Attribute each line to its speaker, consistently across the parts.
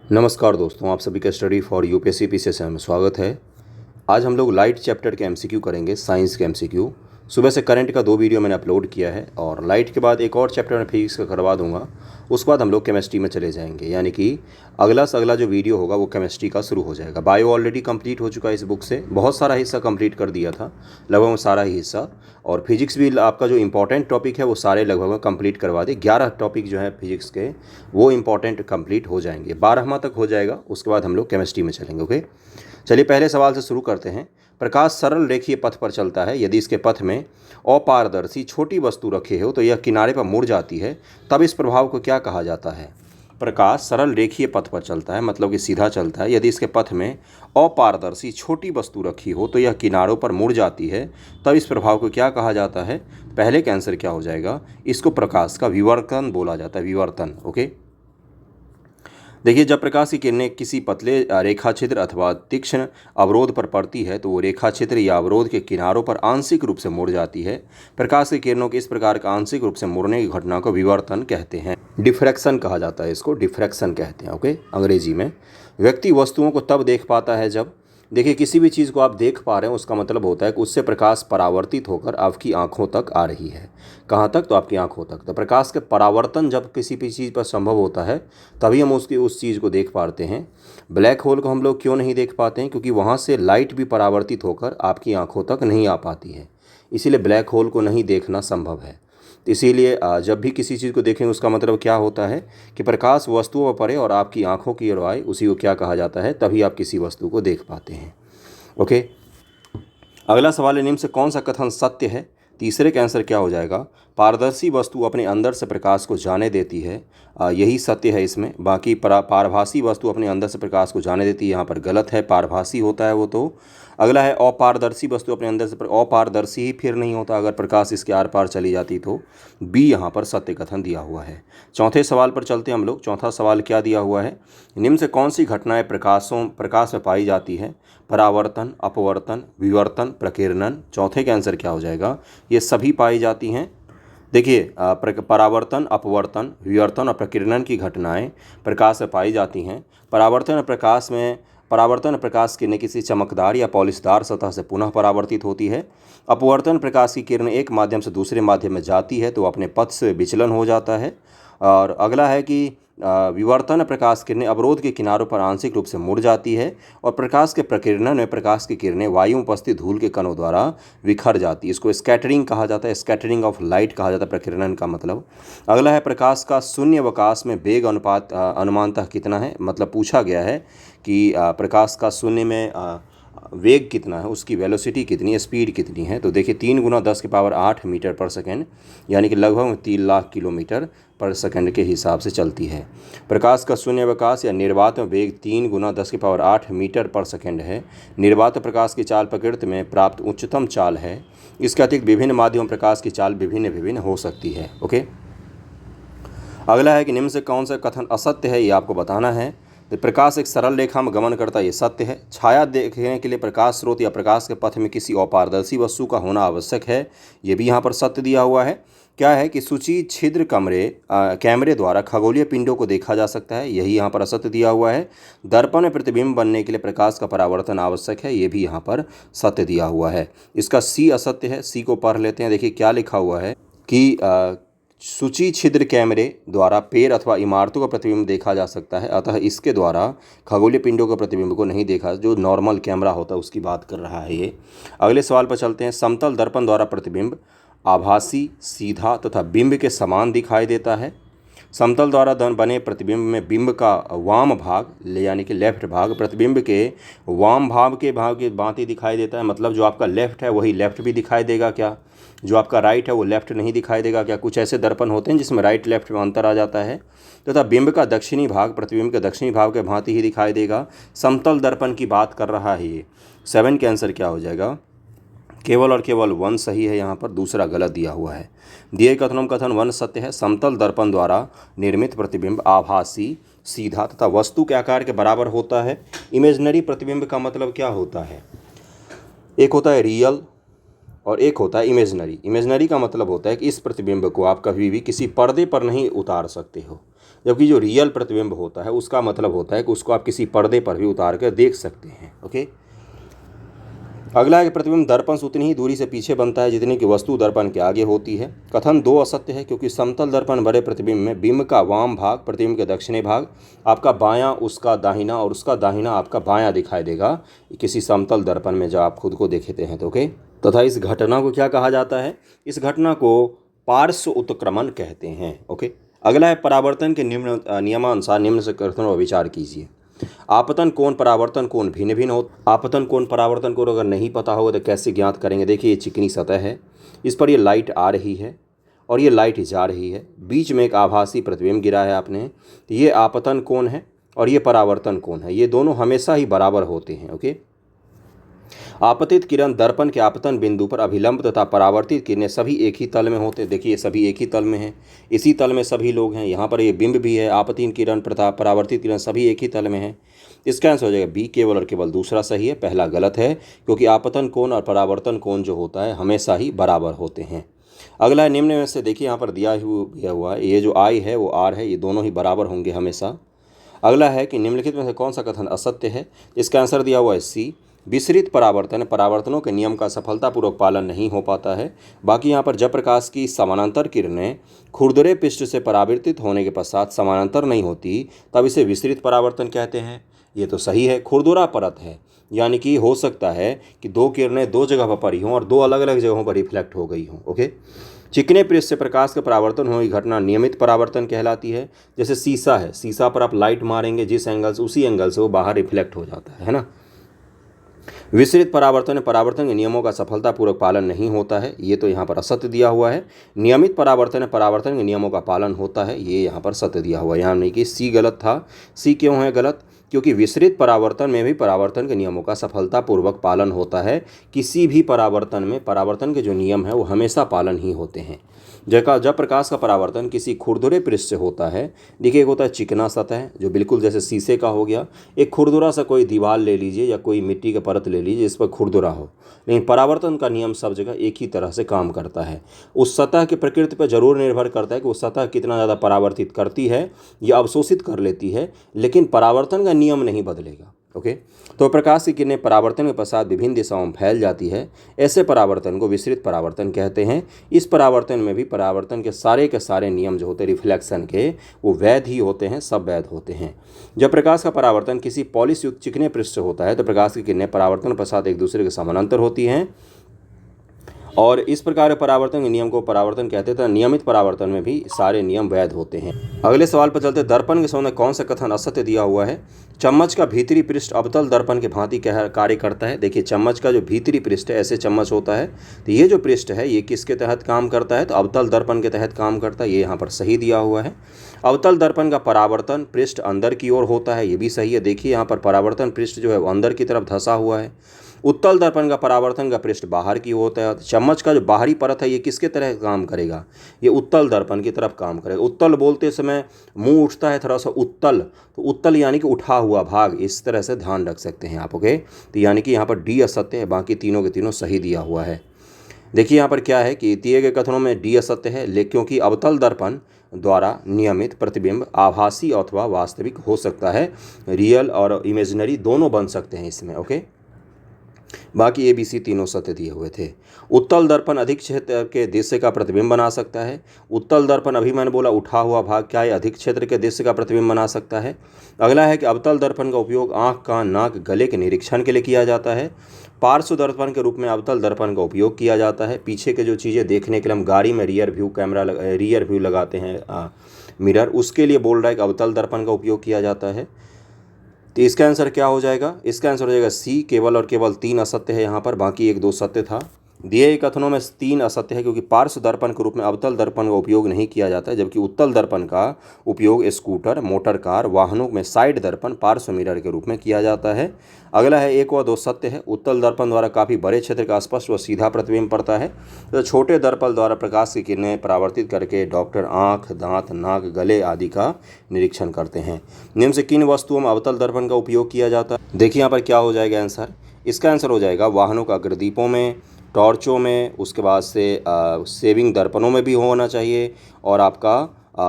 Speaker 1: नमस्कार दोस्तों, आप सभी का स्टडी फॉर यूपीएससी पीसीएस में स्वागत है। आज हम लोग लाइट चैप्टर के एमसीक्यू करेंगे, साइंस के एमसीक्यू। सुबह से करंट का 2 वीडियो मैंने अपलोड किया है और लाइट के बाद एक और चैप्टर में फिजिक्स का करवा दूंगा। उसके बाद हम लोग केमिस्ट्री में चले जाएंगे, यानी कि अगला से अगला जो वीडियो होगा वो केमिस्ट्री का शुरू हो जाएगा। बायो ऑलरेडी कंप्लीट हो चुका है, इस बुक से बहुत सारा हिस्सा कंप्लीट कर दिया था, लगभग सारा ही हिस्सा। और फिजिक्स भी आपका जो इंपॉर्टेंट टॉपिक है वो सारे लगभग कंप्लीट करवा दिए। 11 टॉपिक जो है फिजिक्स के वो इंपॉर्टेंट कंप्लीट हो जाएंगे, 12वां तक हो जाएगा। उसके बाद हम लोग केमिस्ट्री में चलेंगे। ओके, चलिए पहले सवाल से शुरू करते हैं। प्रकाश सरल रेखीय पथ पर चलता है, यदि इसके पथ में अपारदर्शी छोटी वस्तु रखे हो तो यह किनारे पर मुड़ जाती है, तब इस प्रभाव को क्या कहा जाता है। प्रकाश सरल रेखीय पथ पर चलता है, मतलब कि सीधा चलता है। यदि इसके पथ में अपारदर्शी छोटी वस्तु रखी हो तो यह किनारों पर मुड़ जाती है, तब इस प्रभाव को क्या कहा जाता है। पहले का आंसर क्या हो जाएगा, इसको प्रकाश का विवर्तन बोला जाता है, विवर्तन। ओके, देखिए, जब प्रकाश की किरणें किसी पतले रेखा छिद्र अथवा तीक्ष्ण अवरोध पर पड़ती है तो वो रेखा छिद्र या अवरोध के किनारों पर आंशिक रूप से मुड़ जाती है। प्रकाश की किरणों के इस प्रकार का आंशिक रूप से मुड़ने की घटना को विवर्तन कहते हैं, डिफ्रैक्शन कहा जाता है, इसको डिफ्रैक्शन कहते हैं। ओके, अंग्रेजी में। व्यक्ति वस्तुओं को तब देख पाता है जब, देखिए, किसी भी चीज़ को आप देख पा रहे हैं उसका मतलब होता है कि उससे प्रकाश परावर्तित होकर आपकी आंखों तक आ रही है। कहाँ तक, तो आपकी आंखों तक। तो प्रकाश के परावर्तन जब किसी भी चीज़ पर संभव होता है तभी हम उस चीज़ को देख पाते हैं। ब्लैक होल को हम लोग क्यों नहीं देख पाते हैं, क्योंकि वहाँ से लाइट भी परावर्तित होकर आपकी आंखों तक नहीं आ पाती है, इसीलिए ब्लैक होल को नहीं देखना संभव है। तो इसीलिए जब भी किसी चीज़ को देखेंगे उसका मतलब क्या होता है कि प्रकाश वस्तुओं पर पड़े और आपकी आंखों की ओर आए, उसी को क्या कहा जाता है, तभी आप किसी वस्तु को देख पाते हैं। ओके, अगला सवाल है, निम्न से कौन सा कथन सत्य है। तीसरे का आंसर क्या हो जाएगा, पारदर्शी वस्तु अपने अंदर से प्रकाश को जाने देती है, यही सत्य है इसमें। बाकी पारभासी वस्तु अपने अंदर से प्रकाश को जाने देती है, यहाँ पर गलत है, पारभासी होता है वो तो। अगला है, अपारदर्शी वस्तु अपने अंदर से अपारदर्शी ही फिर नहीं होता, अगर प्रकाश इसके आर पार चली जाती तो। बी यहाँ पर सत्य कथन दिया हुआ है। चौथे सवाल पर चलते हैं हम लोग। चौथा सवाल क्या दिया हुआ है, निम्न से कौन सी घटनाएं प्रकाश में पाई जाती है। परावर्तन, अपवर्तन, विवर्तन, प्रकीर्णन। चौथे का आंसर क्या हो जाएगा, ये सभी पाई जाती हैं। देखिए, परावर्तन, अपवर्तन, विवर्तन और प्रकीर्णन की घटनाएं प्रकाश में पाई जाती हैं। परावर्तन प्रकाश किरणें किसी चमकदार या पॉलिशदार सतह से पुनः परावर्तित होती है। अपवर्तन प्रकाश की किरण एक माध्यम से दूसरे माध्यम में जाती है तो अपने पथ से विचलन हो जाता है। और अगला है कि विवर्तन प्रकाश किरणें अवरोध के किनारों पर आंशिक रूप से मुड़ जाती है। और प्रकाश के प्रकीर्णन में प्रकाश की किरणें वायु में उपस्थित धूल के कणों द्वारा बिखर जाती है, इसको स्कैटरिंग कहा जाता है, स्कैटरिंग ऑफ लाइट कहा जाता है प्रकीर्णन का मतलब। अगला है, प्रकाश का शून्य अवकाश में वेग अनुपात अनुमानतः कितना है। मतलब पूछा गया है कि प्रकाश का शून्य में वेग कितना है, उसकी वेलोसिटी कितनी है, स्पीड कितनी है। तो देखिए, 3 × 10⁸ मीटर पर सेकेंड, यानी कि लगभग 3 लाख किलोमीटर पर सेकंड के हिसाब से चलती है। प्रकाश का शून्यावकाश या निर्वात में वेग 3 × 10⁸ मीटर पर सेकंड है। निर्वात प्रकाश की चाल प्रकृति में प्राप्त उच्चतम चाल है। इसके अतिरिक्त विभिन्न माध्यमों प्रकाश की चाल विभिन्न विभिन्न हो सकती है। ओके, अगला है कि निम्न से कौन सा कथन असत्य है, ये आपको बताना है। तो प्रकाश एक सरल रेखा में गमन करता है, ये सत्य है। छाया देखने के लिए प्रकाश स्रोत या प्रकाश के पथ में किसी अपारदर्शी वस्तु का होना आवश्यक है, ये भी यहाँ पर सत्य दिया हुआ है। क्या है कि सूची छिद्र कैमरे द्वारा खगोलीय पिंडों को देखा जा सकता है, यही यहाँ पर असत्य दिया हुआ है। दर्पण में प्रतिबिंब बनने के लिए प्रकाश का परावर्तन आवश्यक है, ये भी यहाँ पर सत्य दिया हुआ है। इसका सी असत्य है। सी को पढ़ लेते हैं। देखिए क्या लिखा हुआ है कि सूची छिद्र कैमरे द्वारा पेड़ अथवा इमारतों का प्रतिबिंब देखा जा सकता है, अतः इसके द्वारा खगोलीय पिंडों के प्रतिबिंब को नहीं देखा। जो नॉर्मल कैमरा होता है उसकी बात कर रहा है ये। अगले सवाल पर चलते हैं। समतल दर्पण द्वारा प्रतिबिंब आभासी, सीधा तथा बिंब के समान दिखाई देता है। समतल द्वारा बने प्रतिबिंब में बिंब का वाम भाग यानी कि लेफ्ट भाग प्रतिबिंब के वाम भाग की भांति दिखाई देता है। मतलब जो आपका लेफ्ट है वही लेफ्ट भी दिखाई देगा क्या, जो आपका राइट है वो लेफ्ट नहीं दिखाई देगा क्या। कुछ ऐसे दर्पण होते हैं जिसमें राइट लेफ्ट में अंतर आ जाता है। तथा बिंब का दक्षिणी भाग प्रतिबिंब के दक्षिणी भाग के भांति ही दिखाई देगा। समतल दर्पण की बात कर रहा है ये। 7 का आंसर क्या हो जाएगा, केवल और केवल 1 सही है, यहाँ पर दूसरा गलत दिया हुआ है। दिए कथनों कथन 1 सत्य है। समतल दर्पण द्वारा निर्मित प्रतिबिंब आभासी, सीधा तथा वस्तु के आकार के बराबर होता है। इमेजिनरी प्रतिबिंब का मतलब क्या होता है, एक होता है रियल और एक होता है इमेजिनरी। इमेजिनरी का मतलब होता है कि इस प्रतिबिंब को आप कभी भी किसी पर्दे पर नहीं उतार सकते हो। जबकि जो रियल प्रतिबिंब होता है उसका मतलब होता है कि उसको आप किसी पर्दे पर भी उतार कर देख सकते हैं। ओके, अगला है कि प्रतिबिंब दर्पण से उतनी ही दूरी से पीछे बनता है जितनी कि वस्तु दर्पण के आगे होती है। कथन दो असत्य है, क्योंकि समतल दर्पण बड़े प्रतिबिंब में बिंब का वाम भाग प्रतिबिंब के दक्षिणी भाग आपका बायां उसका दाहिना और उसका दाहिना आपका बायां दिखाई देगा किसी समतल दर्पण में जब आप खुद को देखते हैं तो। ओके, तथा इस घटना को क्या कहा जाता है? इस घटना को पार्श्व उत्क्रमण कहते हैं। ओके, अगला है परावर्तन के नियमानुसार निम्न से कथनों पर विचार कीजिए। आपतन कोण परावर्तन कोण भिन्न भिन्न हो। आपतन कोण परावर्तन कोण अगर नहीं पता होगा तो कैसे ज्ञात करेंगे? देखिए, ये चिकनी सतह है, इस पर ये लाइट आ रही है और ये लाइट जा रही है, बीच में एक आभासी प्रतिबिंब गिरा है आपने, तो ये आपतन कोण है और ये परावर्तन कोण है। ये दोनों हमेशा ही बराबर होते हैं। ओके, आपतित किरण दर्पण के आपतन बिंदु पर अभिलंब तथा परावर्तित किरणें सभी एक ही तल में होते हैं। देखिए, सभी एक ही तल में हैं, इसी तल में सभी लोग हैं। यहाँ पर ये बिंब भी है, आपतित किरण तथा परावर्तित किरण सभी एक ही तल में हैं। इसका आंसर हो जाएगा बी, केवल और केवल दूसरा सही है, पहला गलत है, क्योंकि आपतन कोण और परावर्तन कोण जो होता है हमेशा ही बराबर होते हैं। अगला है निम्न में से, देखिए यहाँ पर दिया हुआ है, ये जो आई है वो आर है, ये दोनों ही बराबर होंगे हमेशा। अगला है कि निम्नलिखित में से कौन सा कथन असत्य है? इसका आंसर दिया हुआ है सी, विसरित परावर्तनों के नियम का सफलतापूर्वक पालन नहीं हो पाता है। बाकी यहाँ पर जब प्रकाश की समानांतर किरणें खुरदरे पृष्ठ से परावर्तित होने के पश्चात समानांतर नहीं होती तब इसे विसरित परावर्तन कहते हैं। ये तो सही है, खुरदुरा परत है, यानी कि हो सकता है कि दो किरणें दो जगह पर पड़ी हों और दो अलग अलग जगहों पर रिफ्लेक्ट हो गई हों। ओके, चिकने पृष्ठ से प्रकाश का परावर्तन होने की घटना नियमित परावर्तन कहलाती है। जैसे शीशा है, शीशा पर आप लाइट मारेंगे जिस एंगल से, उसी एंगल से वो बाहर रिफ्लेक्ट हो जाता है ना। विसरित परावर्तन के नियमों का सफलतापूर्वक पालन नहीं होता है, ये तो यहाँ पर असत्य दिया हुआ है। नियमित परावर्तन के नियमों का पालन होता है, ये यहाँ पर सत्य दिया हुआ है। यहाँ नहीं कि सी गलत था। सी क्यों है गलत? क्योंकि विसरित परावर्तन में भी परावर्तन के नियमों का सफलतापूर्वक पालन होता है। किसी भी परावर्तन में परावर्तन के जो नियम हैं वो हमेशा पालन ही होते हैं। जब प्रकाश का परावर्तन किसी खुरदुरे पृष्ठ से होता है, देखिए एक होता है चिकना सतह जो बिल्कुल जैसे शीशे का हो गया, एक खुरदुरा सा कोई दीवार ले लीजिए या कोई मिट्टी का परत ले लीजिए जिस पर खुरदुरा हो, लेकिन परावर्तन का नियम सब जगह एक ही तरह से काम करता है। उस सतह की प्रकृति पर जरूर निर्भर करता है कि वो सतह कितना ज़्यादा परावर्तित करती है या अवशोषित कर लेती है, लेकिन परावर्तन का नियम नहीं बदलेगा। ओके, तो प्रकाश की किरणें परावर्तन के पश्चात विभिन्न दिशाओं में फैल जाती है, ऐसे परावर्तन को विसरित परावर्तन कहते हैं। इस परावर्तन में भी परावर्तन के सारे नियम जो होते हैं रिफ्लेक्शन के, वो वैध ही होते हैं, सब वैध होते हैं। जब प्रकाश का परावर्तन किसी पॉलिश युक्त चिकने पृष्ठ से होता है तो प्रकाश की किरणें परावर्तन के पश्चात एक दूसरे के समानांतर होती हैं और इस प्रकार परावर्तन के नियम को परावर्तन कहते हैं। नियमित परावर्तन में भी सारे नियम वैध होते हैं। अगले सवाल पर चलते, दर्पण के सामने कौन सा कथन असत्य दिया हुआ है? चम्मच का भीतरी पृष्ठ अवतल दर्पण के भांति कार्य करता है। देखिए, चम्मच का जो भीतरी पृष्ठ है, ऐसे चम्मच होता है, तो ये जो पृष्ठ है ये किसके तहत काम करता है? तो अवतल दर्पण के तहत काम करता है, ये यहाँ पर सही दिया हुआ है। अवतल दर्पण का परावर्तन पृष्ठ अंदर की ओर होता है, ये भी सही है। देखिए यहाँ पर परावर्तन पृष्ठ जो है वो अंदर की तरफ धंसा हुआ है। उत्तल दर्पण का परावर्तन का पृष्ठ बाहर की ओर होता है। चम्मच का जो बाहरी परत है ये किसके तरह काम करेगा? ये उत्तल दर्पण की तरफ काम करेगा। उत्तल बोलते समय मुंह उठता है थोड़ा सा उत्तल, तो उत्तल यानी कि उठा हुआ भाग, इस तरह से ध्यान रख सकते हैं आप। ओके, तो यानी कि यहाँ पर डी असत्य है, बाकी तीनों के तीनों सही दिया हुआ है। देखिए यहाँ पर क्या है कि दिए गए कथनों में डी असत्य है, लेकिन क्योंकि अवतल दर्पण द्वारा नियमित प्रतिबिंब आभासी अथवा वास्तविक हो सकता है, रियल और इमेजिनरी दोनों बन सकते हैं इसमें। ओके, बाकी ए बी सी तीनों सत्य दिए हुए थे। उत्तल दर्पण अधिक क्षेत्र के दृश्य का प्रतिबिंब बना सकता है। उत्तल दर्पण, अभी मैंने बोला उठा हुआ भाग, क्या है अधिक क्षेत्र के दृश्य का प्रतिबिंब बना सकता है। अगला है कि अवतल दर्पण का उपयोग आँख, कान, नाक, गले के निरीक्षण के लिए किया जाता है। पार्श्व दर्पण के रूप में अवतल दर्पण का उपयोग किया जाता है। पीछे के जो चीज़ें देखने के लिए हम गाड़ी में रियर व्यू लगाते हैं मिरर, उसके लिए बोल रहा है कि अवतल दर्पण का उपयोग किया जाता है। तो इसका आंसर क्या हो जाएगा? इसका आंसर हो जाएगा सी, केवल और केवल 3 असत्य है यहाँ पर, बाकी 1 2 सत्य था। दिए गए कथनों में 3 असत्य है, क्योंकि पार्श्व दर्पण के रूप में अवतल दर्पण का उपयोग नहीं किया जाता है, जबकि उत्तल दर्पण का उपयोग स्कूटर, मोटर कार, वाहनों में साइड दर्पण, पार्श्व मिरर के रूप में किया जाता है। अगला है 1 व 2 सत्य है। उत्तल दर्पण द्वारा काफ़ी बड़े क्षेत्र का स्पष्ट व सीधा प्रतिबिंब पड़ता है, तो छोटे दर्पण द्वारा प्रकाश की किरणें परावर्तित करके डॉक्टर आँख, दांत, नाक, गले आदि का निरीक्षण करते हैं। निम्न से किन वस्तुओं में अवतल दर्पण का उपयोग किया जाता है? देखिए यहाँ पर क्या हो जाएगा आंसर। इसका आंसर हो जाएगा वाहनों का अग्रदीपों में, टॉर्चों में, उसके बाद से सेविंग दर्पणों में भी होना चाहिए, और आपका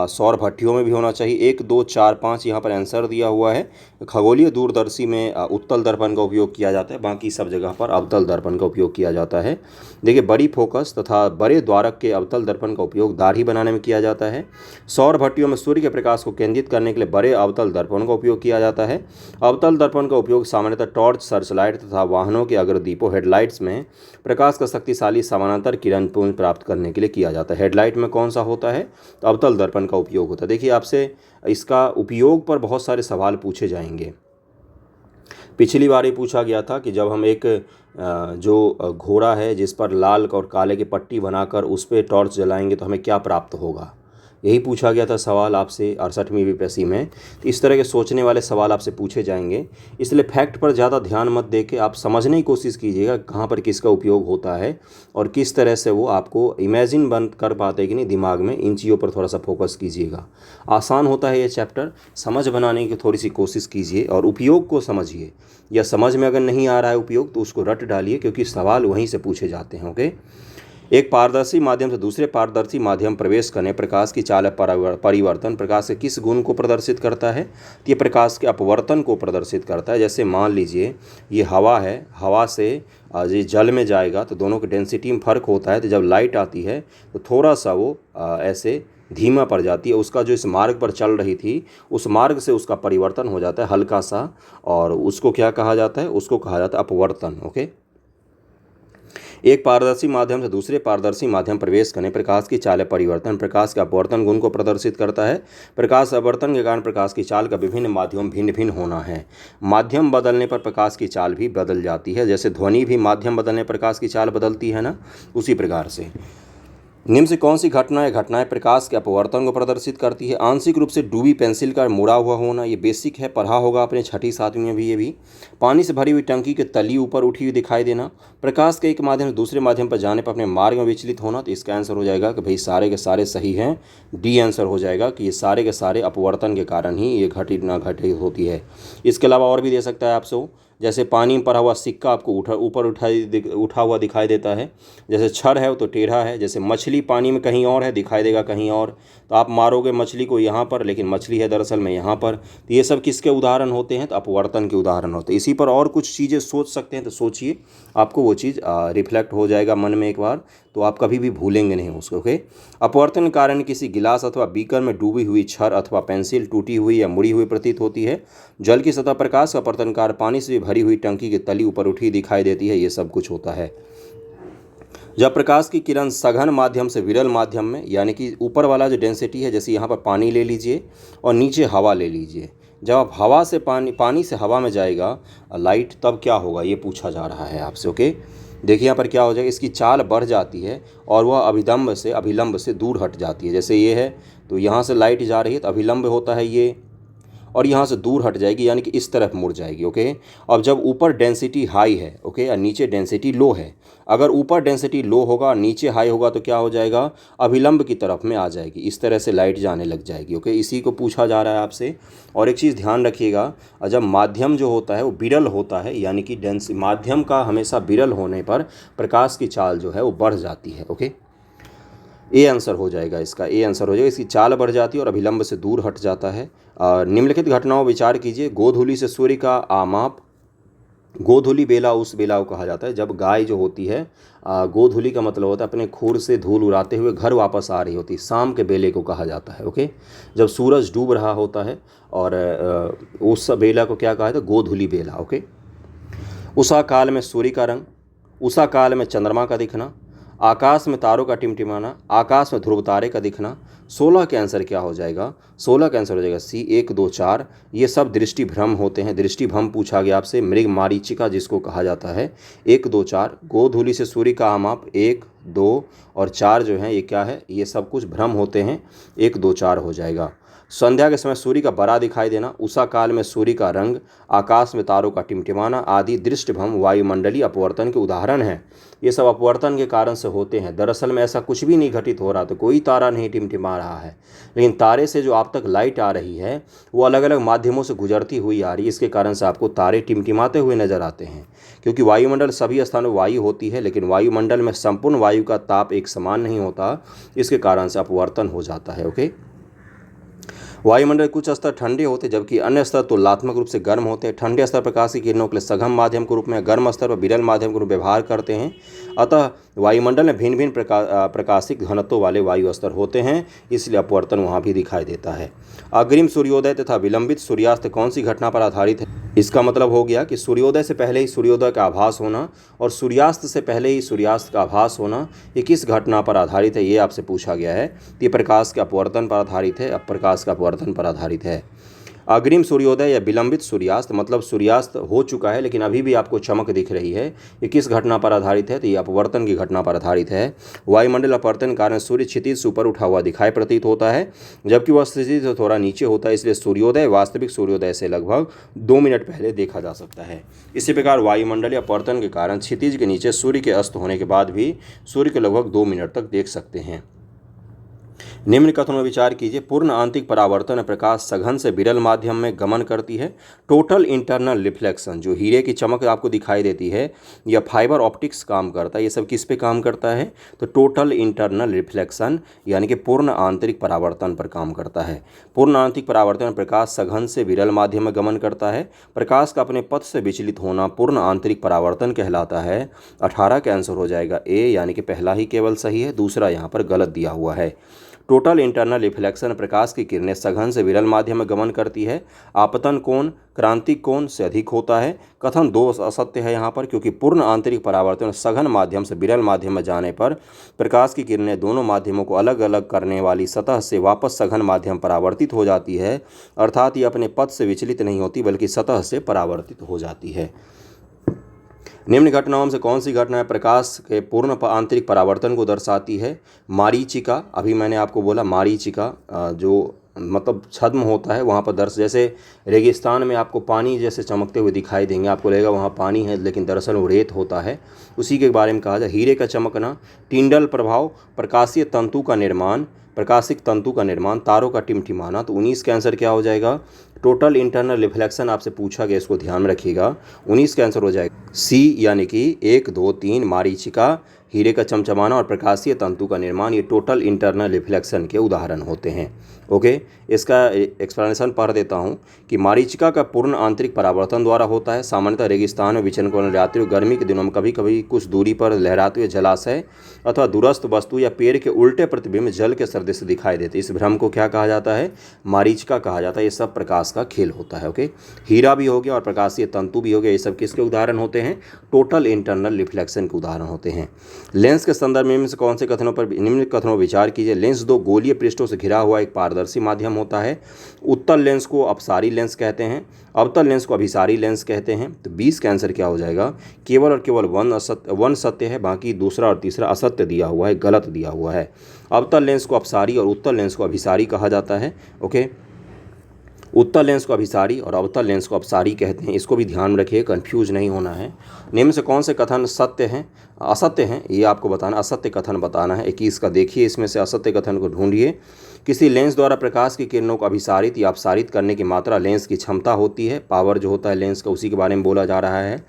Speaker 1: सौर भट्टियों में भी होना चाहिए। 1, 2, 4, 5 यहाँ पर आंसर दिया हुआ है। खगोलीय दूरदर्शी में उत्तल दर्पण का उपयोग किया जाता है, बाकी सब जगह पर अवतल दर्पण का उपयोग किया जाता है। देखिए, बड़ी फोकस तथा बड़े द्वारक के अवतल दर्पण का उपयोग दाढ़ी बनाने में किया जाता है। सौर भट्टियों में सूर्य के प्रकाश को केंद्रित करने के लिए बड़े अवतल दर्पण का उपयोग किया जाता है। अवतल दर्पण का उपयोग सामान्यतः टॉर्च, सर्च लाइट तथा वाहनों के अग्रदीपों हेडलाइट्स में प्रकाश का शक्तिशाली समानांतर किरण पुंज प्राप्त करने के लिए किया जाता है। हेडलाइट में कौन सा होता है? तो अवतल दर्पण का उपयोग होता है। देखिए, आपसे इसका उपयोग पर बहुत सारे सवाल पूछे जाएंगे। पिछली बार ये पूछा गया था कि जब हम एक जो घोड़ा है जिस पर लाल और काले की पट्टी बनाकर उस पर टॉर्च जलाएंगे तो हमें क्या प्राप्त होगा, यही पूछा गया था सवाल आपसे 68वीं बीपीएससी में। तो इस तरह के सोचने वाले सवाल आपसे पूछे जाएंगे, इसलिए फैक्ट पर ज़्यादा ध्यान मत दे के आप समझने की कोशिश कीजिएगा कहाँ पर किसका उपयोग होता है और किस तरह से वो आपको इमेजिन बंद कर पाते कि नहीं दिमाग में, इन चीज़ों पर थोड़ा सा फोकस कीजिएगा। आसान होता है ये चैप्टर, समझ बनाने की थोड़ी सी कोशिश कीजिए और उपयोग को समझिए, या समझ में अगर नहीं आ रहा है उपयोग तो उसको रट डालिए, क्योंकि सवाल वहीं से पूछे जाते हैं। ओके। एक पारदर्शी माध्यम से दूसरे पारदर्शी माध्यम प्रवेश करने प्रकाश की चाल परिवर्तन प्रकाश के किस गुण को प्रदर्शित करता है? तो ये प्रकाश के अपवर्तन को प्रदर्शित करता है। जैसे मान लीजिए ये हवा है, हवा से ये जल में जाएगा तो दोनों की डेंसिटी में फ़र्क होता है, तो जब लाइट आती है तो थोड़ा सा वो ऐसे धीमा पड़ जाती है। उसका जो इस मार्ग पर चल रही थी उस मार्ग से उसका परिवर्तन हो जाता है हल्का सा, और उसको क्या कहा जाता है? उसको कहा जाता है अपवर्तन। ओके। एक पारदर्शी माध्यम से दूसरे पारदर्शी माध्यम प्रवेश करने प्रकाश की चाल परिवर्तन प्रकाश के अपवर्तन गुण को प्रदर्शित करता है। प्रकाश अपवर्तन के कारण प्रकाश की चाल का विभिन्न माध्यम भिन्न भिन्न होना है। माध्यम बदलने पर प्रकाश की चाल भी बदल जाती है। जैसे ध्वनि भी माध्यम बदलने पर प्रकाश की चाल बदलती है ना, उसी प्रकार से निम्न से कौन सी घटनाएं प्रकाश के अपवर्तन को प्रदर्शित करती है? आंशिक रूप से डूबी पेंसिल का मुड़ा हुआ होना, ये बेसिक है, पढ़ा होगा अपने 6ठी 7वीं में भी। ये भी पानी से भरी हुई टंकी के तली ऊपर उठी हुई दिखाई देना, प्रकाश के एक माध्यम से दूसरे माध्यम पर जाने पर अपने मार्ग में विचलित होना। तो इसका आंसर हो जाएगा कि भाई सारे के सारे सही हैं, डी आंसर हो जाएगा कि ये सारे के सारे अपवर्तन के कारण ही ये घटित होती है। इसके अलावा और भी दे सकता है आपसे, जैसे पानी में पड़ा हुआ सिक्का आपको ऊपर उठा हुआ दिखाई देता है। जैसे छड़ है वो तो टेढ़ा है। जैसे मछली पानी में कहीं और है, दिखाई देगा कहीं और, तो आप मारोगे मछली को यहाँ पर, लेकिन मछली है दरअसल में यहाँ पर। तो ये सब किसके उदाहरण होते हैं? तो अपवर्तन के उदाहरण होते हैं। इसी पर और कुछ चीज़ें सोच सकते हैं तो सोचिए, आपको वो चीज़ रिफ्लेक्ट हो जाएगा मन में एक बार, तो आप कभी भी भूलेंगे नहीं उसको। ओके। अपवर्तन के कारण किसी गिलास अथवा बीकर में डूबी हुई छड़ अथवा पेंसिल टूटी हुई या मुड़ी हुई प्रतीत होती है। जल की सतह प्रकाश का अपवर्तन कारण पानी से भरी हुई टंकी की तली ऊपर उठी दिखाई देती है। ये सब कुछ होता है। जब प्रकाश की किरण सघन माध्यम से विरल माध्यम में, यानी कि ऊपर वाला जो डेंसिटी है, जैसे यहाँ पर पानी ले लीजिए और नीचे हवा ले लीजिए, जब आप हवा से पानी से हवा में जाएगा लाइट, तब क्या होगा ये पूछा जा रहा है आपसे। ओके। देखिए यहाँ पर क्या हो जाएगा, इसकी चाल बढ़ जाती है और वह अभिलंब से दूर हट जाती है। जैसे ये है तो यहाँ से लाइट जा रही है तो अभिलंब होता है ये, और यहाँ से दूर हट जाएगी, यानी कि इस तरफ मुड़ जाएगी। ओके। अब जब ऊपर डेंसिटी हाई है, ओके, और नीचे डेंसिटी लो है, अगर ऊपर डेंसिटी लो होगा नीचे हाई होगा तो क्या हो जाएगा? अभिलंब की तरफ में आ जाएगी, इस तरह से लाइट जाने लग जाएगी। ओके। इसी को पूछा जा रहा है आपसे। और एक चीज़ ध्यान रखिएगा, जब माध्यम जो होता है वो विरल होता है, यानी कि माध्यम का हमेशा विरल होने पर प्रकाश की चाल जो है वो बढ़ जाती है। ओके। ए आंसर हो जाएगा इसका, ए आंसर हो जाएगा। इसकी चाल बढ़ जाती है और अभिलंब से दूर हट जाता है। निम्नलिखित घटनाओं विचार कीजिए। गोधूलि से सूर्य का आमाप। गोधूलि बेला उस बेला को कहा जाता है जब गाय जो होती है, गोधूलि का मतलब होता है अपने खुर से धूल उड़ाते हुए घर वापस आ रही होती है, शाम के बेले को कहा जाता है। ओके। जब सूरज डूब रहा होता है और उस बेला को क्या कहा जाता है? गोधूलि बेला। ओके। उषा काल में सूर्य का रंग, उषा काल में चंद्रमा का दिखना, आकाश में तारों का टिमटिमाना, आकाश में ध्रुव तारे का दिखना। 16 के आंसर क्या हो जाएगा? 16 का आंसर हो जाएगा सी, 1, 2, 4। ये सब दृष्टि भ्रम होते हैं। दृष्टि भ्रम पूछा गया आपसे, मृग मारीचिका जिसको कहा जाता है। 1, 2, 4 गोधूलि से सूर्य का आमाप 1, 2 और 4 जो है ये क्या है? ये सब कुछ भ्रम होते हैं। 1, 2, 4 हो जाएगा। संध्या के समय सूर्य का बड़ा दिखाई देना, उषा काल में सूर्य का रंग, आकाश में तारों का टिमटिमाना आदि दृष्टि भ्रम वायुमंडलीय अपवर्तन के उदाहरण हैं। ये सब अपवर्तन के कारण से होते हैं। दरअसल में ऐसा कुछ भी नहीं घटित हो रहा, तो कोई तारा नहीं टिमटिमा रहा है, लेकिन तारे से जो आप तक लाइट आ रही है वो अलग अलग माध्यमों से गुजरती हुई आ रही है। इसके कारण से आपको तारे टिमटिमाते हुए नजर आते हैं, क्योंकि वायुमंडल सभी स्थानों वायु होती है, लेकिन वायुमंडल में संपूर्ण वायु का ताप एक समान नहीं होता। इसके कारण से अपवर्तन हो जाता है। ओके। वायुमंडल के कुछ स्तर ठंडे होते हैं जबकि अन्य स्तर तुलनात्मक रूप से गर्म होते हैं। ठंडे स्तर प्रकाश की किरणों के लिए सघन माध्यम के रूप में, गर्म स्तर पर विरल माध्यम के रूप में व्यवहार करते हैं। अतः वायुमंडल में भिन्न भिन्न प्रकाशिक घनत्व वाले वायु स्तर होते हैं, इसलिए अपवर्तन वहाँ भी दिखाई देता है। अग्रिम सूर्योदय तथा विलंबित सूर्यास्त कौन सी घटना पर आधारित है? इसका मतलब हो गया कि सूर्योदय से पहले ही सूर्योदय का आभास होना और सूर्यास्त से पहले ही सूर्यास्त का आभास होना, ये किस घटना पर आधारित है, ये आपसे पूछा गया है। ये प्रकाश के अपवर्तन पर आधारित है, प्रकाश का अपवर्तन पर आधारित है। अग्रिम सूर्योदय या विलंबित सूर्यास्त मतलब सूर्यास्त हो चुका है लेकिन अभी भी आपको चमक दिख रही है, ये किस घटना पर आधारित है? तो ये अपवर्तन की घटना पर आधारित है। वायुमंडल अपवर्तन के कारण सूर्य क्षितिज से ऊपर उठा हुआ दिखाई प्रतीत होता है जबकि वह क्षितिज से थोड़ा नीचे होता है, इसलिए सूर्योदय वास्तविक सूर्योदय से लगभग 2 मिनट पहले देखा जा सकता है। इसी प्रकार वायुमंडलीय अपवर्तन के कारण क्षितिज के नीचे सूर्य के अस्त होने के बाद भी सूर्य को लगभग 2 मिनट तक देख सकते हैं। निम्न कथनों में विचार कीजिए। पूर्ण आंतरिक परावर्तन प्रकाश सघन से विरल माध्यम में गमन करती है। टोटल इंटरनल रिफ्लेक्शन, जो हीरे की चमक आपको दिखाई देती है, या फाइबर ऑप्टिक्स काम करता है, ये सब किस पे काम करता है? तो टोटल इंटरनल रिफ्लेक्शन यानी कि पूर्ण आंतरिक परावर्तन पर काम करता है। पूर्ण आंतरिक परावर्तन प्रकाश सघन से विरल माध्यम में गमन करता है। प्रकाश का अपने पथ से विचलित होना पूर्ण आंतरिक परावर्तन कहलाता है। 18 का आंसर हो जाएगा ए, यानी कि पहला ही केवल सही है, दूसरा यहाँ पर गलत दिया हुआ है। टोटल इंटरनल रिफ्लेक्शन प्रकाश की किरणें सघन से विरल माध्यम में गमन करती है। आपतन कोण क्रांतिक कोण से अधिक होता है। कथन 2 असत्य है यहाँ पर, क्योंकि पूर्ण आंतरिक परावर्तन सघन माध्यम से विरल माध्यम में जाने पर प्रकाश की किरणें दोनों माध्यमों को अलग अलग करने वाली सतह से वापस सघन माध्यम परावर्तित हो जाती है, अर्थात ये अपने पथ से विचलित नहीं होती बल्कि सतह से परावर्तित हो जाती है। निम्न घटनाओं से कौन सी घटना प्रकाश के पूर्ण आंतरिक परावर्तन को दर्शाती है? मारीचिका, अभी मैंने आपको बोला मारीचिका जो मतलब छद्म होता है वहाँ पर जैसे रेगिस्तान में आपको पानी जैसे चमकते हुए दिखाई देंगे, आपको लगेगा वहाँ पानी है लेकिन दरअसल वो रेत होता है, उसी के बारे में कहा जाए। हीरे का चमकना, टिंडल प्रभाव, प्रकाशीय तंतु का निर्माण, प्रकाशिक तंतु का निर्माण, तारों का टिमटिमाना। तो 19 का आंसर क्या हो जाएगा? टोटल इंटरनल रिफ्लेक्शन आपसे पूछा गया, इसको ध्यान में रखिएगा। 19 का आंसर हो जाएगा सी, यानी कि 1, 2, 3 मारीचिका, हीरे का चमचमाना और प्रकाशीय तंतु का निर्माण, ये टोटल इंटरनल रिफ्लेक्शन के उदाहरण होते हैं। ओके, इसका एक्सप्लेनेशन पढ़ देता हूँ कि मारीचिका का पूर्ण आंतरिक परावर्तन द्वारा होता है। सामान्यतः रेगिस्तान में विचरण को लहराते हुए गर्मी के दिनों में कभी कभी कुछ दूरी पर लहराते हुए जलाशय अथवा दूरस्थ वस्तु या पेड़ के उल्टे प्रतिबिंब जल के सदृश दिखाई देते, इस भ्रम को क्या कहा जाता है? मारीचिका कहा जाता है। ये सब प्रकाश का खेल होता है। ओके, हीरा भी हो गया और प्रकाशीय तंतु भी हो गया, ये सब किसके उदाहरण होते हैं? टोटल इंटरनल रिफ्लेक्शन के उदाहरण होते हैं। लेंस के संदर्भ में से कौन से कथनों पर निम्न कथनों पर विचार कीजिए। लेंस 2 गोलीय पृष्ठों से घिरा हुआ एक पारदर्शी माध्यम होता है। उत्तल लेंस को अपसारी लेंस कहते हैं, अवतल लेंस को अभिसारी लेंस कहते हैं। तो 20 का आंसर क्या हो जाएगा? केवल और केवल 1 सत्य है, बाकी दूसरा और तीसरा असत्य दिया हुआ है, गलत दिया हुआ है। अवतल लेंस को अपसारी और उत्तल लेंस को अभिसारी कहा जाता है। ओके, उत्तल लेंस को अभिसारी और अवतल लेंस को अपसारी कहते हैं, इसको भी ध्यान में रखिए, कंफ्यूज नहीं होना है। निम्न से कौन से कथन सत्य हैं, असत्य हैं, ये आपको बताना, असत्य कथन बताना है। 21 का देखिए, इसमें से असत्य कथन को ढूंढिए। किसी लेंस द्वारा प्रकाश की किरणों को अभिसारित या अपसारित करने की मात्रा लेंस की क्षमता होती है। पावर जो होता है लेंस का, उसी के बारे में बोला जा रहा है।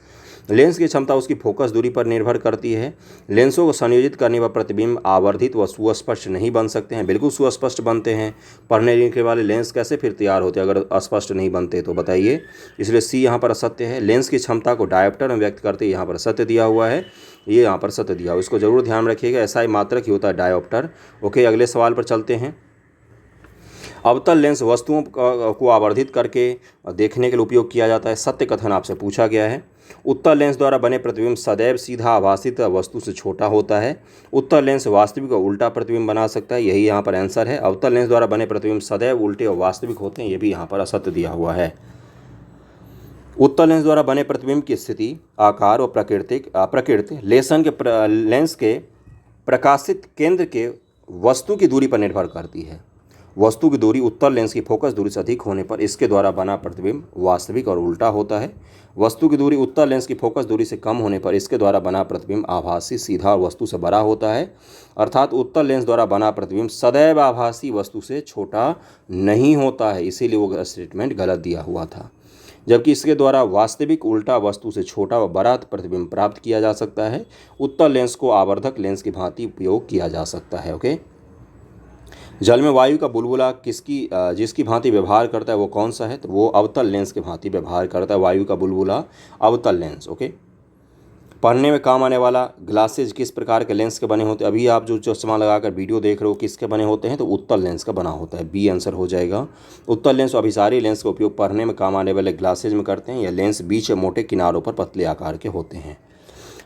Speaker 1: लेंस की क्षमता उसकी फोकस दूरी पर निर्भर करती है। लेंसों को संयोजित करने पर प्रतिबिंब आवर्धित व सुस्पष्ट नहीं बन सकते हैं, बिल्कुल सुस्पष्ट बनते हैं। पढ़ने लिखने वाले लेंस कैसे फिर तैयार होते हैं अगर अस्पष्ट नहीं बनते, तो बताइए। इसलिए सी यहाँ पर असत्य है। लेंस की क्षमता को डायोप्टर में व्यक्त करते यहाँ पर सत्य दिया हुआ है, ये यहाँ पर सत्य दिया हुआ, इसको जरूर ध्यान रखिएगा। ऐसा ही मात्रक ही होता है डायोप्टर। ओके, अगले सवाल पर चलते हैं। अवतल लेंस वस्तुओं को आवर्धित करके देखने के लिए उपयोग किया जाता है, सत्य कथन आपसे पूछा गया है। उत्तल लेंस द्वारा बने प्रतिबिंब सदैव सीधा आभासित वस्तु से छोटा होता है। उत्तल लेंस वास्तविक और उल्टा प्रतिबिंब बना सकता है, यही यहाँ पर आंसर है। अवतल लेंस द्वारा बने प्रतिबिंब सदैव उल्टे और वास्तविक होते हैं, ये भी यहाँ पर असत्य दिया हुआ है। उत्तल लेंस द्वारा बने प्रतिबिंब की स्थिति, आकार और प्रकृति लेंस के प्रकाशित केंद्र के वस्तु की दूरी पर निर्भर करती है। वस्तु की दूरी उत्तल लेंस की फोकस दूरी से अधिक होने पर इसके द्वारा बना प्रतिबिंब वास्तविक और उल्टा होता है। वस्तु की दूरी उत्तल लेंस की फोकस दूरी से कम होने पर इसके द्वारा बना प्रतिबिंब आभासी, सीधा और वस्तु से बड़ा होता है। अर्थात उत्तल लेंस द्वारा बना प्रतिबिंब सदैव आभासी वस्तु से छोटा नहीं होता है, इसीलिए वो स्टेटमेंट गलत दिया हुआ था। जबकि इसके द्वारा वास्तविक उल्टा वस्तु से छोटा व बड़ा प्रतिबिंब प्राप्त किया जा सकता है। उत्तल लेंस को आवर्धक लेंस की भांति उपयोग किया जा सकता है। ओके, जल में वायु का बुलबुला जिसकी भांति व्यवहार करता है वो कौन सा है? तो वो अवतल लेंस की भांति व्यवहार करता है वायु का बुलबुला, अवतल लेंस। ओके। पढ़ने में काम आने वाला ग्लासेज किस प्रकार के लेंस के बने होते हैं? अभी आप जो चश्मा लगाकर वीडियो देख रहे हो किसके बने होते हैं? तो उत्तल लेंस का बना होता है। बी आंसर हो जाएगा। उत्तल लेंस अभिसारी लेंस का उपयोग पढ़ने में काम आने वाले ग्लासेज में करते हैं। यह लेंस बीच मोटे किनारों पर पतले आकार के होते हैं।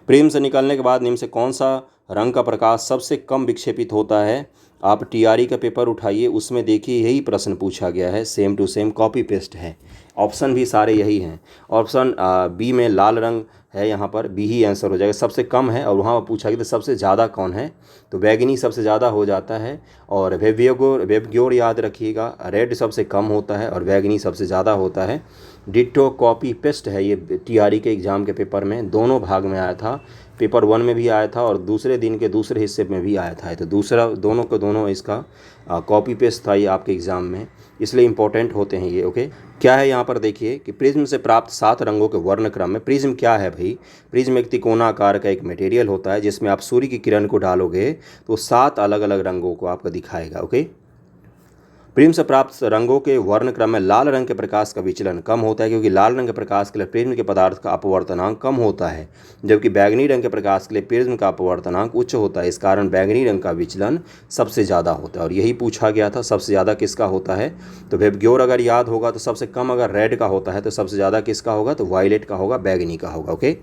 Speaker 1: प्रिज्म से निकलने के बाद निम्न से कौन सा रंग का प्रकाश सबसे कम विक्षेपित होता है? आप टीआरई का पेपर उठाइए, उसमें देखिए यही प्रश्न पूछा गया है, same to same copy paste है। ऑप्शन भी सारे यही हैं। ऑप्शन बी में लाल रंग है, यहाँ पर बी ही आंसर हो जाएगा। सबसे कम है और वहाँ पर पूछा गया तो सबसे ज़्यादा कौन है? तो बैगनी सबसे ज़्यादा हो जाता है। और वेबग्योर याद रखिएगा, रेड सबसे कम होता है और बैगनी सबसे ज़्यादा होता है। डिट्टो कॉपी पेस्ट है, ये टीआरई के एग्ज़ाम के पेपर में दोनों भाग में आया था। पेपर 1 में भी आया था और दूसरे दिन के दूसरे हिस्से में भी आया था। तो दूसरा दोनों को दोनों इसका कॉपी पेस्ट था ये आपके एग्ज़ाम में, इसलिए इंपॉर्टेंट होते हैं ये। ओके। क्या है यहाँ पर देखिए कि प्रिज्म से प्राप्त 7 रंगों के वर्ण क्रम में। प्रिज्म क्या है भाई? प्रिज्म एक तिकोनाकार का एक मटेरियल होता है जिसमें आप सूर्य की किरण को डालोगे तो 7 अलग अलग रंगों को आपको दिखाएगा। ओके। प्रिज्म से प्राप्त रंगों के वर्ण क्रम में लाल रंग के प्रकाश का विचलन कम होता है, क्योंकि लाल रंग के प्रकाश के लिए प्रिज्म के पदार्थ का अपवर्तनांक कम होता है, जबकि बैगनी रंग के प्रकाश के लिए प्रिज्म का अपवर्तनांक उच्च होता है। इस कारण बैगनी रंग का विचलन सबसे ज़्यादा होता है और यही पूछा गया था सबसे ज़्यादा किसका होता है? तो वेबग्योर अगर याद होगा तो सबसे कम अगर रेड का होता है तो सबसे ज़्यादा किसका होगा? तो वायलेट का होगा, बैगनी का होगा। ओके।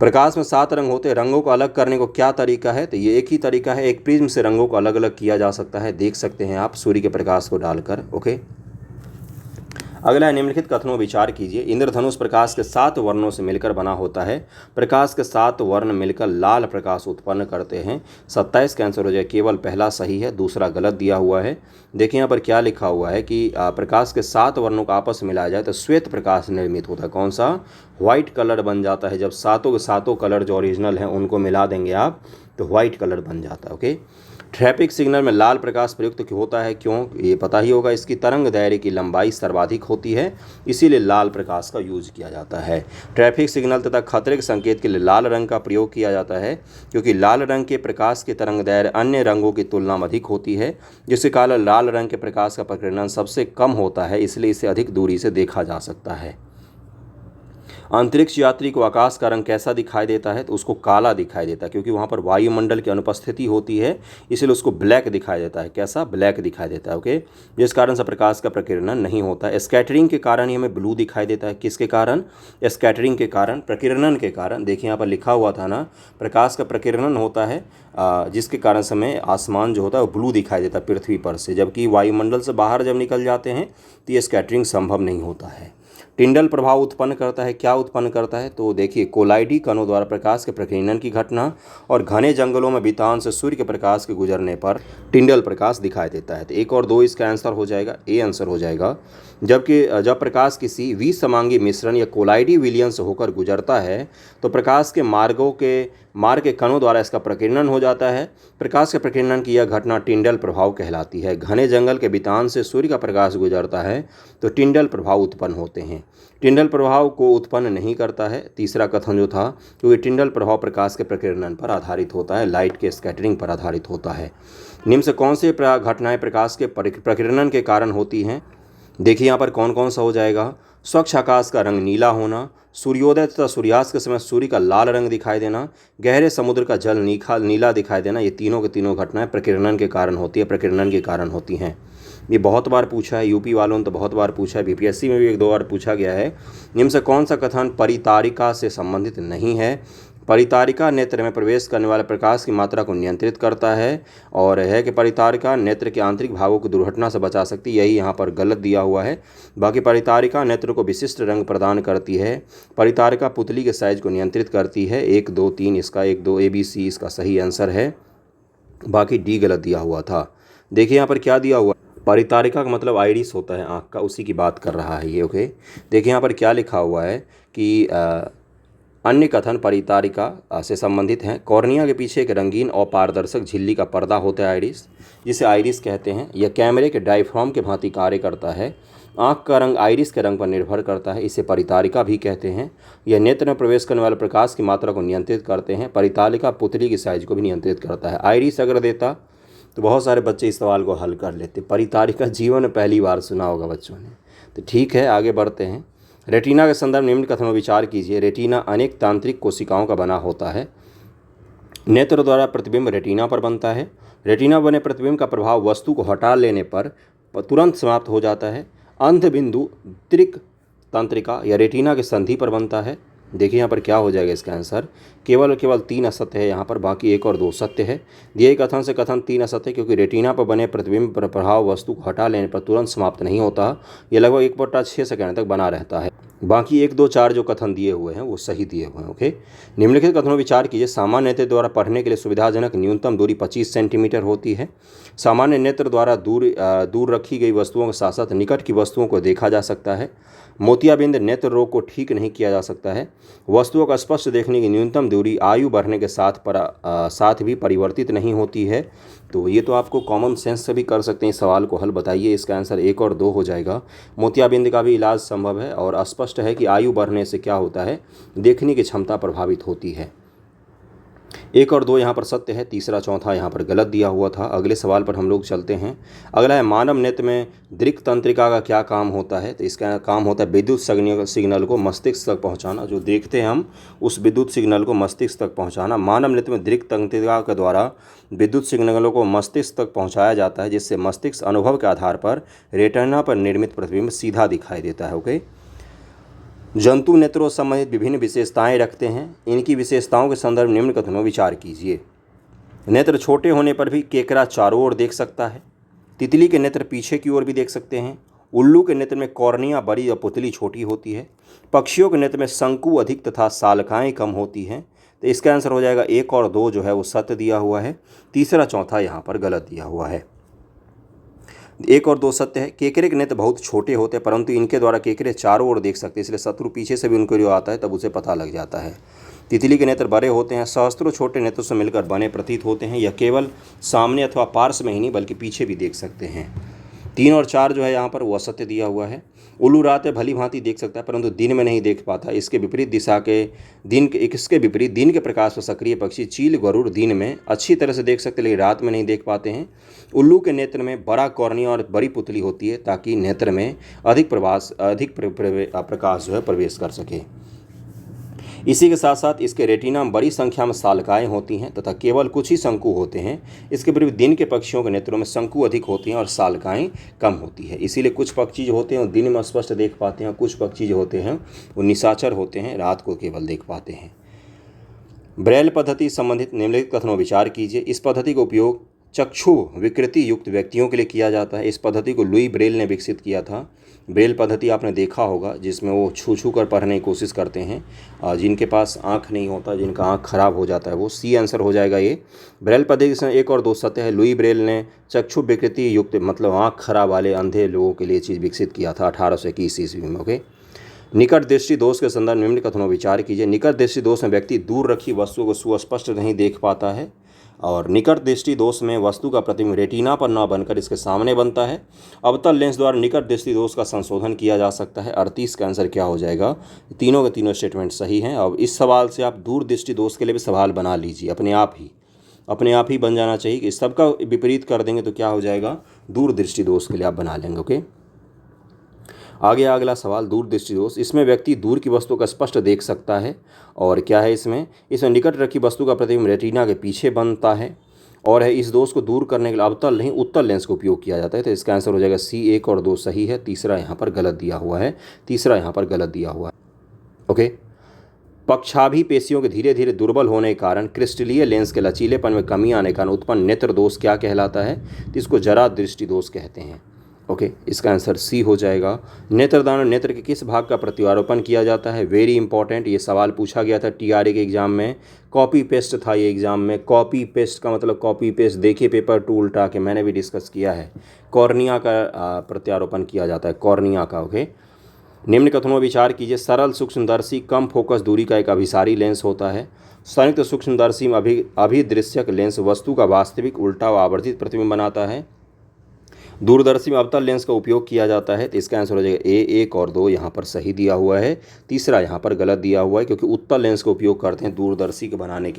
Speaker 1: प्रकाश में 7 रंग होते हैं, रंगों को अलग करने को क्या तरीका है? तो ये एक ही तरीका है, एक प्रिज्म से रंगों को अलग अलग किया जा सकता है। देख सकते हैं आप सूर्य के प्रकाश को डालकर। ओके। अगला है निम्नलिखित कथनों विचार कीजिए। इंद्रधनुष प्रकाश के 7 वर्णों से मिलकर बना होता है। प्रकाश के 7 वर्ण मिलकर लाल प्रकाश उत्पन्न करते हैं। 27 का आंसर हो जाए। केवल पहला सही है, दूसरा गलत दिया हुआ है। देखिए यहाँ पर क्या लिखा हुआ है कि प्रकाश के 7 वर्णों को आपस में मिलाया जाए तो श्वेत प्रकाश निर्मित होता है। कौन सा? व्हाइट कलर बन जाता है। जब सातों के सातों कलर जो ओरिजिनल हैं उनको मिला देंगे आप तो व्हाइट कलर बन जाता है। ओके। ट्रैफिक सिग्नल में लाल प्रकाश प्रयुक्त होता है, क्यों? ये पता ही होगा, इसकी तरंग दायरे की लंबाई सर्वाधिक होती है, इसीलिए लाल प्रकाश का यूज किया जाता है। ट्रैफिक सिग्नल तथा खतरे के संकेत के लिए लाल रंग का प्रयोग किया जाता है, क्योंकि लाल रंग के प्रकाश की तरंग दायरे अन्य रंगों की तुलना में अधिक होती है, जिसके कारण लाल रंग के प्रकाश का प्रकीर्णन सबसे कम होता है, इसलिए इसे अधिक दूरी से देखा जा सकता है। अंतरिक्ष यात्री को आकाश का रंग कैसा दिखाई देता है? तो उसको काला दिखाई देता है, क्योंकि वहाँ पर वायुमंडल की अनुपस्थिति होती है, इसलिए उसको ब्लैक दिखाई देता है। कैसा? ब्लैक दिखाई देता है। ओके। जिस कारण से प्रकाश का प्रकीर्णन नहीं होता है। स्कैटरिंग के कारण ही हमें ब्लू दिखाई देता है। किसके कारण? स्कैटरिंग के कारण, प्रकीर्णन के कारण। देखिए यहाँ पर लिखा हुआ था ना, प्रकाश का प्रकीर्णन होता है जिसके कारण से हमें आसमान जो होता है वो ब्लू दिखाई देता है पृथ्वी पर से, जबकि वायुमंडल से बाहर जब निकल जाते हैं तो ये स्कैटरिंग संभव नहीं होता है। टिंडल प्रभाव उत्पन्न करता है, क्या उत्पन्न करता है? तो देखिए, कोलाइडी कणों द्वारा प्रकाश के प्रकीर्णन की घटना और घने जंगलों में बितान से सूर्य के प्रकाश के गुजरने पर टिंडल प्रकाश दिखाई देता है। तो 1 और 2 इसका आंसर हो जाएगा, ए आंसर हो जाएगा। जबकि जब प्रकाश किसी विसमांगी मिश्रण या कोलाइडी विलयन से होकर गुजरता है तो प्रकाश के मार्ग के कणों द्वारा इसका प्रकीर्णन हो जाता है। प्रकाश के प्रकीर्णन की यह घटना टिंडल प्रभाव कहलाती है। घने जंगल के बितान से सूर्य का प्रकाश गुजरता है तो टिंडल प्रभाव उत्पन्न होते हैं। टिंडल प्रभाव को उत्पन्न नहीं करता है, तीसरा कथन जो था, क्योंकि टिंडल प्रभाव प्रकाश के प्रकीर्णन पर आधारित होता है, लाइट के स्कैटरिंग पर आधारित होता है। निम्न से कौन से घटनाएं प्रकाश के प्रकीर्णन के कारण होती हैं? देखिए यहाँ पर कौन कौन सा हो जाएगा। स्वच्छ आकाश का रंग नीला होना, सूर्योदय तथा सूर्यास्त के समय सूर्य का लाल रंग दिखाई देना, गहरे समुद्र का जल नीला दिखाई देना, ये तीनों के तीनों घटनाएं प्रकीर्णन के कारण होती है, प्रकीर्णन के कारण होती हैं। ये बहुत बार पूछा है, यूपी वालों ने तो बहुत बार पूछा है, बीपीएससी में भी 1-2 बार पूछा गया है। निम्न से कौन सा कथन परितारिका से संबंधित नहीं है? परितारिका नेत्र में प्रवेश करने वाले प्रकाश की मात्रा को नियंत्रित करता है, और है कि परितारिका नेत्र के आंतरिक भागों को दुर्घटना से बचा सकती है, यही यहाँ पर गलत दिया हुआ है। बाकी परितारिका नेत्र को विशिष्ट रंग प्रदान करती है। परितारिका पुतली के साइज को नियंत्रित करती है। 1, 2, 3 इसका 1, 2 ABC इसका सही आंसर है, बाकी डी गलत दिया हुआ था। देखिए यहाँ पर क्या दिया हुआ, परितारिका का मतलब आइरिस होता है आँख का, उसी की बात कर रहा है ये। ओके। देखिए यहाँ पर क्या लिखा हुआ है कि अन्य कथन परितारिका से संबंधित हैं। कॉर्निया के पीछे एक रंगीन और पारदर्शक झिल्ली का पर्दा होता है आइरिस, जिसे आइरिस कहते हैं। यह कैमरे के डायफ्राम के भांति कार्य करता है। आँख का रंग आइरिस के रंग पर निर्भर करता है, इसे परितारिका भी कहते हैं। यह नेत्र में प्रवेश करने वाले प्रकाश की मात्रा को नियंत्रित करते हैं। परितारिका पुतली की साइज को भी नियंत्रित करता है। आइरिस अगर देता तो बहुत सारे बच्चे इस सवाल को हल कर लेते। परितारिका जीवन में पहली बार सुना होगा बच्चों ने। तो ठीक है, आगे बढ़ते हैं। रेटिना के संदर्भ निम्न कथनों पर विचार कीजिए। रेटिना अनेक तांत्रिक कोशिकाओं का बना होता है। नेत्र द्वारा प्रतिबिंब रेटिना पर बनता है। रेटिना बने प्रतिबिंब का प्रभाव वस्तु को हटा लेने पर तुरंत समाप्त हो जाता है। अंध बिंदु दृक् तंत्रिका या रेटिना के संधि पर बनता है। देखिए यहाँ पर क्या हो जाएगा इसका आंसर। केवल 3 असत्य है यहाँ पर, बाकी 1 और 2 सत्य है। दिए कथन से कथन 3 असत्य, क्योंकि रेटिना पर बने प्रतिबिंब पर प्रभाव वस्तु को हटा लेने पर तुरंत समाप्त नहीं होता। यह लगभग 1/6 सेकंड तक बना रहता है। बाकी 1, 2, 4 जो कथन दिए हुए हैं वो सही दिए हुए हैं। ओके, निम्नलिखित कथनों विचार कीजिए। सामान्य नेत्र द्वारा पढ़ने के लिए सुविधाजनक न्यूनतम दूरी 25 सेंटीमीटर होती है। सामान्य नेत्र द्वारा दूर रखी गई वस्तुओं के साथ साथ निकट की वस्तुओं को देखा जा सकता है। मोतियाबिंद नेत्र रोग को ठीक नहीं किया जा सकता है। वस्तुओं का स्पष्ट देखने की न्यूनतम दूरी आयु बढ़ने के साथ भी परिवर्तित नहीं होती है। तो ये तो आपको कॉमन सेंस से भी कर सकते हैं। इस सवाल को हल बताइए, इसका आंसर 1 और 2 हो जाएगा। मोतियाबिंद का भी इलाज संभव है और स्पष्ट है कि आयु बढ़ने से क्या होता है, देखने की क्षमता प्रभावित होती है। 1 और 2 यहाँ पर सत्य है, तीसरा चौथा यहाँ पर गलत दिया हुआ था। अगले सवाल पर हम लोग चलते हैं। अगला है मानव नेत्र में दृक् तंत्रिका का क्या काम होता है। तो इसका काम होता है विद्युत सिग्नल को मस्तिष्क तक पहुँचाना। जो देखते हैं हम उस विद्युत सिग्नल को मस्तिष्क तक पहुँचाना। मानव नेत्र में दृक् तंत्रिका के द्वारा विद्युत सिग्नलों को मस्तिष्क तक पहुँचाया जाता है, जिससे मस्तिष्क अनुभव के आधार पर रेटिना पर निर्मित प्रतिबिंब सीधा दिखाई देता है। ओके, जंतु नेत्रों संबंधित विभिन्न विशेषताएं रखते हैं। इनकी विशेषताओं के संदर्भ निम्न कथनों विचार कीजिए। नेत्र छोटे होने पर भी केकड़ा चारों ओर देख सकता है। तितली के नेत्र पीछे की ओर भी देख सकते हैं। उल्लू के नेत्र में कॉर्निया बड़ी और पुतली छोटी होती है। पक्षियों के नेत्र में शंकु अधिक तथा सालकाएँ कम होती हैं। तो इसका आंसर हो जाएगा 1 और 2 जो है वो सत्य दिया हुआ है, तीसरा चौथा यहाँ पर गलत दिया हुआ है। 1 और 2 सत्य है। केकड़े के नेत्र बहुत छोटे होते हैं, परंतु इनके द्वारा केकड़े चारों ओर देख सकते हैं, इसलिए शत्रु पीछे से भी उनको जो आता है तब उसे पता लग जाता है। तितली के नेत्र बड़े होते हैं, सहस्त्रों छोटे नेत्रों से मिलकर बने प्रतीत होते हैं। यह केवल सामने अथवा पार्श्व में ही नहीं बल्कि पीछे भी देख सकते हैं। 3 और 4 जो है यहाँ पर वो असत्य दिया हुआ है। उल्लू रात में भली भांति देख सकता है परंतु दिन में नहीं देख पाता। इसके विपरीत दिन के प्रकाश पर सक्रिय पक्षी चील गरुड़ दिन में अच्छी तरह से देख सकते लेकिन रात में नहीं देख पाते हैं। उल्लू के नेत्र में बड़ा कॉर्निया और बड़ी पुतली होती है ताकि नेत्र में अधिक प्रकाश जो है प्रवेश कर सके। इसी के साथ साथ इसके रेटिना में बड़ी संख्या में सालकाएँ होती हैं तथा केवल कुछ ही शंकु होते हैं। इसके विपरीत दिन के पक्षियों के नेत्रों में शंकु अधिक होती हैं और सालकाएँ कम होती है। इसीलिए कुछ पक्षी जो होते हैं वो दिन में स्पष्ट देख पाते हैं, कुछ पक्षी जो होते हैं वो निशाचर होते हैं, रात को केवल देख पाते हैं। ब्रेल पद्धति संबंधित निम्नलिखित कथनों विचार कीजिए। इस पद्धति का उपयोग चक्षु विकृति युक्त व्यक्तियों के लिए किया जाता है। इस पद्धति को लुई ब्रेल ने विकसित किया था। ब्रेल पद्धति आपने देखा होगा जिसमें वो छू कर पढ़ने की कोशिश करते हैं। जिनके पास आँख नहीं होता, जिनका आँख खराब हो जाता है, वो सी आंसर हो जाएगा ये। ब्रेल पद्धति से 1 और 2 सत्य है। लुई ब्रेल ने चक्षु विकृति युक्त मतलब आँख खराब वाले अंधे लोगों के लिए चीज़ विकसित किया था 1821 ईस्वी में। ओके, निकट दृष्टि दोष के संदर्भ निम्न कथनों विचार कीजिए। निकट दृष्टि दोष में व्यक्ति दूर रखी वस्तु को सुस्पष्ट नहीं देख पाता है और निकट दृष्टि दोष में वस्तु का प्रतिबिंब रेटिना पर न बनकर इसके सामने बनता है। अवतल लेंस द्वारा निकट दृष्टि दोष का संशोधन किया जा सकता है। 38 का आंसर क्या हो जाएगा। तीनों के तीनों स्टेटमेंट सही हैं। अब इस सवाल से आप दूर दृष्टि दोष के लिए भी सवाल बना लीजिए, अपने आप ही बन जाना चाहिए कि सबका विपरीत कर देंगे तो क्या हो जाएगा, दूर दृष्टि दोष के लिए आप बना लेंगे। ओके, आगे अगला सवाल दूर दृष्टि दोष। इसमें व्यक्ति दूर की वस्तु का स्पष्ट देख सकता है और क्या है इसमें निकट रखी वस्तु का प्रतिबिंब रेटिना के पीछे बनता है और है इस दोष को दूर करने के लिए अवतल नहीं उत्तल लेंस का उपयोग किया जाता है। तो इसका आंसर हो जाएगा सी। 1 और 2 सही है, तीसरा यहाँ पर गलत दिया हुआ है। ओके, पक्षाभि पेशियों के धीरे धीरे दुर्बल होने के कारण क्रिस्टलीय लेंस के लचीलेपन में कमी आने के कारण उत्पन्न नेत्र दोष क्या कहलाता है। तो इसको जरा दृष्टि दोष कहते हैं। ओके, इसका आंसर सी हो जाएगा। नेत्रदान नेत्र के किस भाग का प्रत्यारोपण किया जाता है। वेरी इंपॉर्टेंट, ये सवाल पूछा गया था TRA के एग्जाम में। कॉपी पेस्ट था ये एग्जाम में। कॉपी पेस्ट का मतलब कॉपी पेस्ट, देखिए पेपर टू उल्टा के, मैंने भी डिस्कस किया है। कॉर्निया का प्रत्यारोपण किया जाता है, कॉर्निया का। ओके, निम्न कथनों में विचार कीजिए। सरल सूक्ष्मदर्शी कम फोकस दूरी का एक अभिसारी लेंस होता है। संयुक्त सूक्ष्मदर्शी में अभिदृश्यक लेंस वस्तु का वास्तविक उल्टा व आवर्धित प्रतिबिंब बनाता है। दूरदर्शी में अवतल लेंस का उपयोग किया जाता है। तो इसका आंसर हो जाएगा ए। 1 और 2 यहाँ पर सही दिया हुआ है, तीसरा यहाँ पर गलत दिया हुआ है क्योंकि उत्तल लेंस का उपयोग करते हैं दूरदर्शी बनाने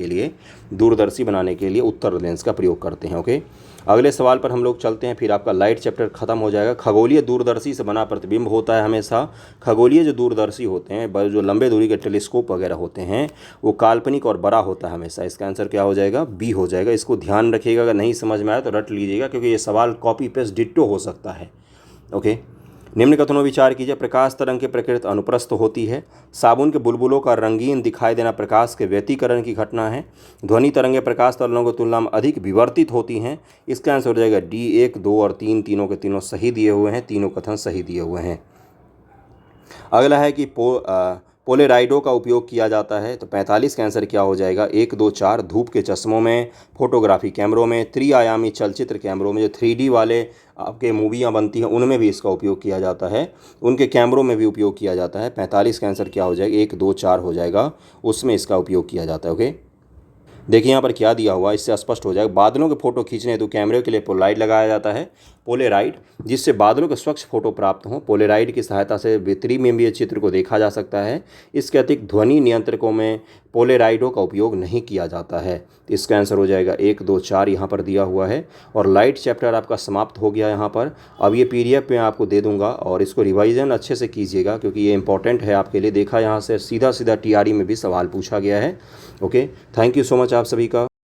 Speaker 1: के लिए उत्तल लेंस का प्रयोग करते हैं। ओके, अगले सवाल पर हम लोग चलते हैं, फिर आपका लाइट चैप्टर खत्म हो जाएगा। खगोलीय दूरदर्शी से बना प्रतिबिंब होता है हमेशा। खगोलीय जो दूरदर्शी होते हैं, जो लंबे दूरी के टेलीस्कोप वगैरह होते हैं, वो काल्पनिक और बड़ा होता है हमेशा। इसका आंसर क्या हो जाएगा? बी हो जाएगा। इसको ध्यान रखिएगा, अगर नहीं समझ में आया तो रट लीजिएगा, क्योंकि ये सवाल कॉपी पेस्ट डिट्टो हो सकता है। ओके, निम्न कथनों विचार कीजिए। प्रकाश तरंग की प्रकृति अनुप्रस्थ होती है। साबुन के बुलबुलों का रंगीन दिखाई देना प्रकाश के व्यतिकरण की घटना है। ध्वनि तरंगें प्रकाश तरंगों की तुलना में अधिक विवर्तित होती हैं। इसका आंसर हो जाएगा डी। 1, 2 और 3 तीनों के तीनों सही दिए हुए हैं, तीनों कथन सही दिए हुए हैं। अगला है कि पोलेराइडो का उपयोग किया जाता है, तो 45 का आंसर क्या हो जाएगा? 1, 2, 4 धूप के चश्मों में, फोटोग्राफी कैमरों में, त्रिआयामी चलचित्र कैमरों में, जो 3D वाले आपके मूवियाँ बनती हैं उनमें भी इसका उपयोग किया जाता है, उनके कैमरों में भी उपयोग किया जाता है। 45 का आंसर क्या हो जाएगा? 1, 2, 4 हो जाएगा, उसमें इसका उपयोग किया जाता है। ओके, देखिए यहाँ पर क्या दिया हुआ, इससे स्पष्ट हो जाएगा। बादलों के फोटो खींचने हेतु कैमरे के लिए पोलराइड लगाया जाता है, पोलेराइड, जिससे बादलों के स्वच्छ फोटो प्राप्त हों। पोलेराइड की सहायता से त्रिमिमीय चित्र को देखा जा सकता है। इसके अतिरिक्त ध्वनि नियंत्रकों में पोलेराइडों का उपयोग नहीं किया जाता है। इसका आंसर हो जाएगा 1, 2, 4 यहाँ पर दिया हुआ है। और लाइट चैप्टर आपका समाप्त हो गया यहाँ पर। अब ये PDF में आपको दे दूंगा और इसको रिवाइजन अच्छे से कीजिएगा, क्योंकि ये इंपॉर्टेंट है आपके लिए। देखा यहाँ से सीधा सीधा TRE में भी सवाल पूछा गया है। Okay, thank you so much आप सभी का।